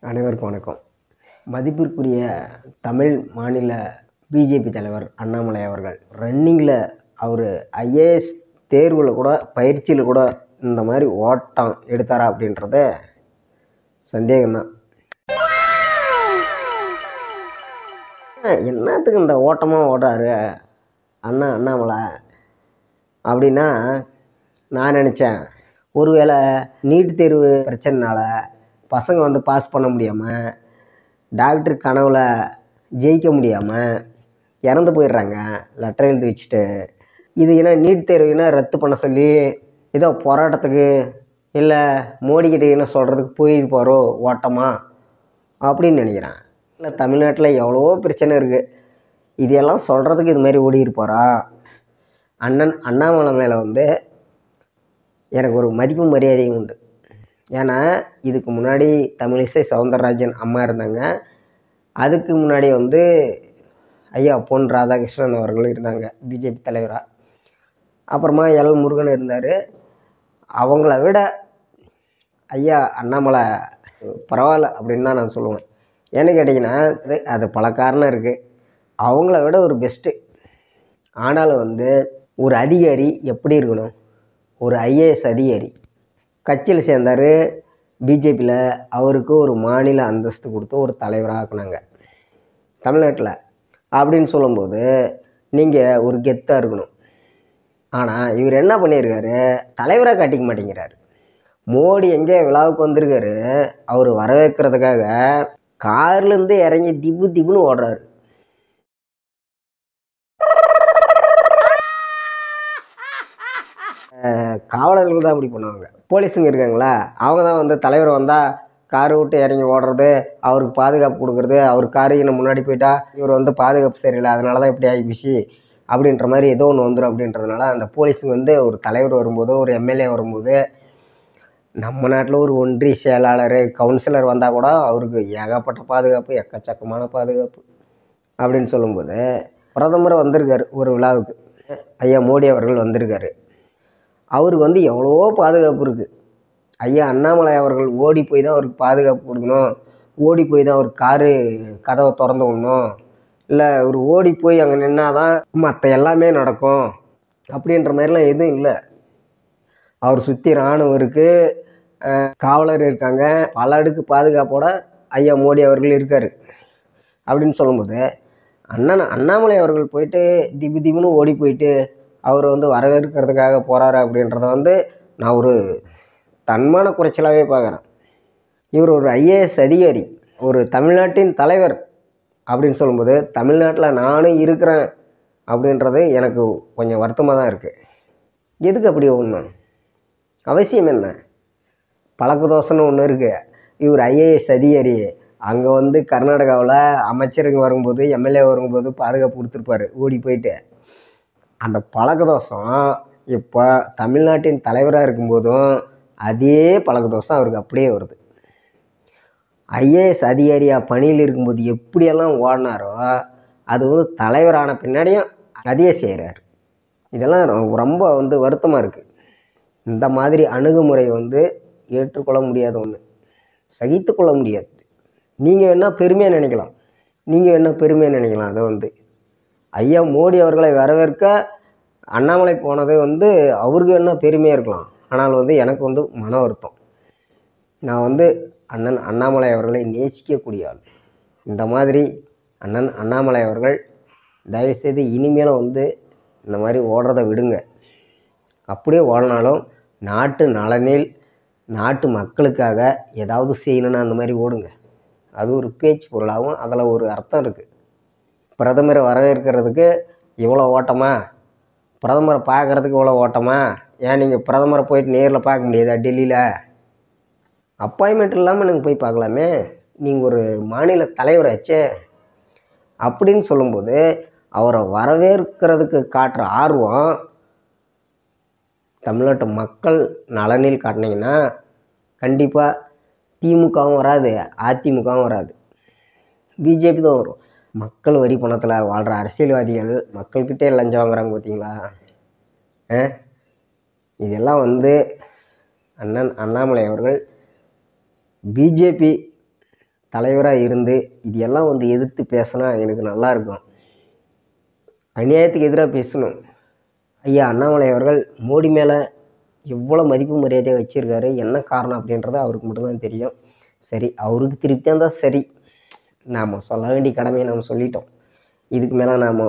அனைவருக்கும் வணக்கம். மதிப்பிற்குரிய தமிழ் மாநில பிஜேபி தலைவர் அண்ணாமலை அவர்கள் ரன்னிங்கில் அவர் ஐஏஎஸ் தேர்வில் கூட பயிற்சியில் கூட இந்த மாதிரி ஓட்டம் எடுத்தாரா அப்படின்றத சந்தேகம்தான். என்னத்துக்கு இந்த ஓட்டமாக ஓடுறாரு அண்ணாமலை அப்படின்னா நான் நினச்சேன், ஒருவேளை நீட் தேர்வு பிரச்சனைனால பசங்க வந்து பாஸ் பண்ண முடியாமல், டாக்டர் கனவில் ஜெயிக்க முடியாமல் இறந்து போயிடுறாங்க லெட்டர் எழுதி வச்சுட்டு. இது ஏன்னா நீட் தேர்வுனா ரத்து பண்ண சொல்லி ஏதோ போராட்டத்துக்கு இல்லை மோடிக்கிட்ட என்ன சொல்கிறதுக்கு போயிருப்பாரோ ஓட்டமாக அப்படின்னு நினைக்கிறேன். இல்லை, தமிழ்நாட்டில் எவ்வளவோ பிரச்சனை இருக்குது, இதெல்லாம் சொல்கிறதுக்கு இது மாதிரி ஓடி இருப்பாரா? அண்ணாமலை மேலே வந்து எனக்கு ஒரு மதிப்பு மரியாதையும் உண்டு. ஏன்னா இதுக்கு முன்னாடி தமிழிசை சவுந்தரராஜன் அம்மா இருந்தாங்க, அதுக்கு முன்னாடி வந்து ஐயா பொன் ராதாகிருஷ்ணன் அவர்கள் இருந்தாங்க பிஜேபி தலைவராக. அப்புறமா எல் முருகன் இருந்தார். அவங்கள விட ஐயா அண்ணாமலை பரவாயில்ல அப்படின்னு தான் நான் சொல்லுவேன். ஏன்னு கேட்டிங்கன்னா அது பல காரணம் இருக்குது. அவங்கள விட ஒரு பெஸ்ட்டு. ஆனாலும் வந்து ஒரு அதிகாரி எப்படி இருக்கணும், ஒரு ஐஏஎஸ் அதிகாரி கட்சியில் சேர்ந்தார், பிஜேபியில் அவருக்கு ஒரு மாநில அந்தஸ்து கொடுத்து ஒரு தலைவராக ஆக்குனாங்க தமிழ்நாட்டில். அப்படின்னு சொல்லும்போது நீங்கள் ஒரு கெத்தாக இருக்கணும். ஆனால் இவர் என்ன பண்ணியிருக்காரு, தலைவராக காட்டிக்க மாட்டேங்கிறார். மோடி எங்கே விழாவுக்கு வந்திருக்காரு, அவர் வரவேற்கிறதுக்காக கார்லேருந்து இறங்கி திப்புன்னு ஓடுறாரு. காவலர்கள் தான் அப்படி பண்ணுவாங்க. போலீஸுங்க இருக்காங்களா, அவங்க தான் வந்து தலைவர் வந்தால் காரை விட்டு இறங்கி ஓடுறது, அவருக்கு பாதுகாப்பு கொடுக்குறது. அவர் காரு இன்னும் முன்னாடி போயிட்டா இவர் வந்து பாதுகாப்பு சரியில்லை, அதனால தான் இப்படி ஆகிப்போச்சு அப்படின்ற மாதிரி ஏதோ ஒன்று வந்துடும் அப்படின்றதுனால அந்த போலீஸுங்க வந்து ஒரு தலைவர் வரும்போது, ஒரு எம்எல்ஏ வரும்போது, நம்ம நாட்டில் ஒரு ஒன்றிய செயலாளர் கவுன்சிலர் வந்தால் கூட அவருக்கு ஏகப்பட்ட பாதுகாப்பு, எக்கச்சக்கமான பாதுகாப்பு அப்படின்னு சொல்லும்போது, பிரதமர் வந்திருக்காரு ஒரு விழாவுக்கு, ஐயா மோடி அவர்கள் வந்திருக்காரு. அவருக்கு வந்து எவ்வளவோ பாதுகாப்பு இருக்குது. ஐயா அண்ணாமலை அவர்கள் ஓடி போய் தான் அவருக்கு பாதுகாப்பு கொடுக்கணும், ஓடி போய் தான் அவர் காரு கதவை திறந்து விடணும், இல்லை அவர் ஓடி போய் அங்கே நின்னால் தான் மற்ற எல்லாமே நடக்கும் அப்படின்ற மாதிரிலாம் எதுவும் இல்லை. அவர் சுற்றி இராணுவம் இருக்குது, காவலர் இருக்காங்க, பல அடுக்கு பாதுகாப்போட ஐயா மோடி அவர்கள் இருக்கார். அப்படின்னு சொல்லும்போது அண்ணாமலை அவர்கள் போயிட்டு திப்புன்னு ஓடி போயிட்டு அவர் வந்து வரவேற்கிறதுக்காக போகிறாரு அப்படின்றத வந்து நான் ஒரு தன்மான குறைச்சலாகவே பார்க்குறேன். இவர் ஒரு ஐஏஎஸ் அதிகாரி, ஒரு தமிழ்நாட்டின் தலைவர் அப்படின்னு சொல்லும்போது தமிழ்நாட்டில் நானும் இருக்கிறேன் அப்படின்றது எனக்கு கொஞ்சம் வருத்தமாக தான் இருக்குது. எதுக்கு அப்படி ஒன்று அவசியம் என்ன? பழக்க தோசைன்னு ஒன்று இருக்குது. இவர் ஐஏஎஸ் அதிகாரி, அங்கே வந்து கர்நாடகாவில் அமைச்சருங்க வரும்போது எம்எல்ஏ வரும்போது பாதுகாப்பு கொடுத்துருப்பாரு ஓடி போயிட்டு. அந்த பழக்க தோஷம் இப்போ தமிழ்நாட்டின் தலைவராக இருக்கும்போதும் அதே பழக்க தோஷம் அவருக்கு அப்படியே வருது. ஐஏஎஸ் அதிகாரியாக பணியில் இருக்கும்போது எப்படியெல்லாம் ஓடினாரோ அது வந்து தலைவரான பின்னாடியும் அதையே செய்கிறார். இதெல்லாம் ரொம்ப வந்து வருத்தமாக இருக்குது. இந்த மாதிரி அணுகுமுறை வந்து ஏற்றுக்கொள்ள முடியாத ஒன்று, சகித்து கொள்ள முடியாது. நீங்கள் வேணால் பெருமையாக நினைக்கலாம். அதை வந்து ஐயா மோடி அவர்களை வரவேற்க அண்ணாமலை போனது வந்து அவருக்கு என்ன பெருமையாக இருக்கலாம். ஆனால் வந்து எனக்கு வந்து மன வருத்தம். நான் வந்து அண்ணாமலை அவர்களை நேசிக்கக்கூடிய ஆள். இந்த மாதிரி அண்ணாமலை அவர்கள் தயவுசெய்து இனிமேலும் வந்து இந்த மாதிரி ஓடுறதை விடுங்க. அப்படியே ஓடினாலும் நாட்டு நலனில் நாட்டு மக்களுக்காக ஏதாவது செய்யணுன்னா அந்த மாதிரி ஓடுங்க. அது ஒரு பேச்சு பொருளாகவும் அதில் ஒரு அர்த்தம் இருக்குது. பிரதமரை வரவேற்கிறதுக்கு இவ்வளோ ஓட்டமா, பிரதமரை பார்க்குறதுக்கு இவ்வளோ ஓட்டமா? ஏன் நீங்கள் பிரதமரை போயிட்டு நேரில் பார்க்க முடியாதா? டெல்லியில் அப்பாயின்மெண்ட் இல்லாமல் நீங்கள் போய் பார்க்கலாமே, நீங்கள் ஒரு மாநில தலைவராச்சே அப்படின்னு சொல்லும்போது அவரை வரவேற்கிறதுக்கு காட்டுற ஆர்வம் தமிழ்நாட்டு மக்கள் நலனில் காட்டினீங்கன்னா கண்டிப்பாக திமுகவும் வராது, அதிமுகவும் வராது, பிஜேபி தான் வரும். மக்கள் வரி பணத்தில் வாழ்கிற அரசியல்வாதிகள் மக்கள்கிட்டே லஞ்சம் வாங்குறாங்க பார்த்தீங்களா? இதெல்லாம் வந்து அண்ணாமலை அவர்கள் பிஜேபி தலைவராக இருந்து இது எல்லாம் வந்து எதிர்த்து பேசினா எனக்கு நல்லாயிருக்கும். அநியாயத்துக்கு எதிராக பேசணும். ஐயா அண்ணாமலை அவர்கள் மோடி மேலே எவ்வளோ மதிப்பு மரியாதையாக வச்சுருக்காரு, என்ன காரணம் அப்படின்றது அவருக்கு மட்டும்தான் தெரியும். சரி, அவருக்கு திருப்தியாக இருந்தால் சரி, நாம் சொல்ல வேண்டிய கடமையை நம்ம சொல்லிட்டோம். இதுக்கு மேலே நாம்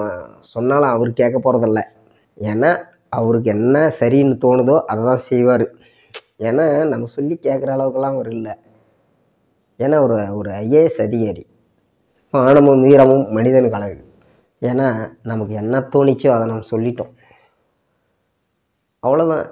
சொன்னாலும் அவர் கேட்க போகிறதில்ல. ஏன்னா அவருக்கு என்ன சரின்னு தோணுதோ அதை தான் செய்வார். ஏன்னா நம்ம சொல்லி கேட்குற அளவுக்கெல்லாம் அவர் இல்லை. ஏன்னா ஒரு ஒரு ஐஏஎஸ் அதிகாரி. மானமும் வீரமும் மனிதனுக்கு அழகு. ஏன்னா நமக்கு என்ன தோணிச்சோ அதை நம்ம சொல்லிட்டோம். அவ்வளோதான்.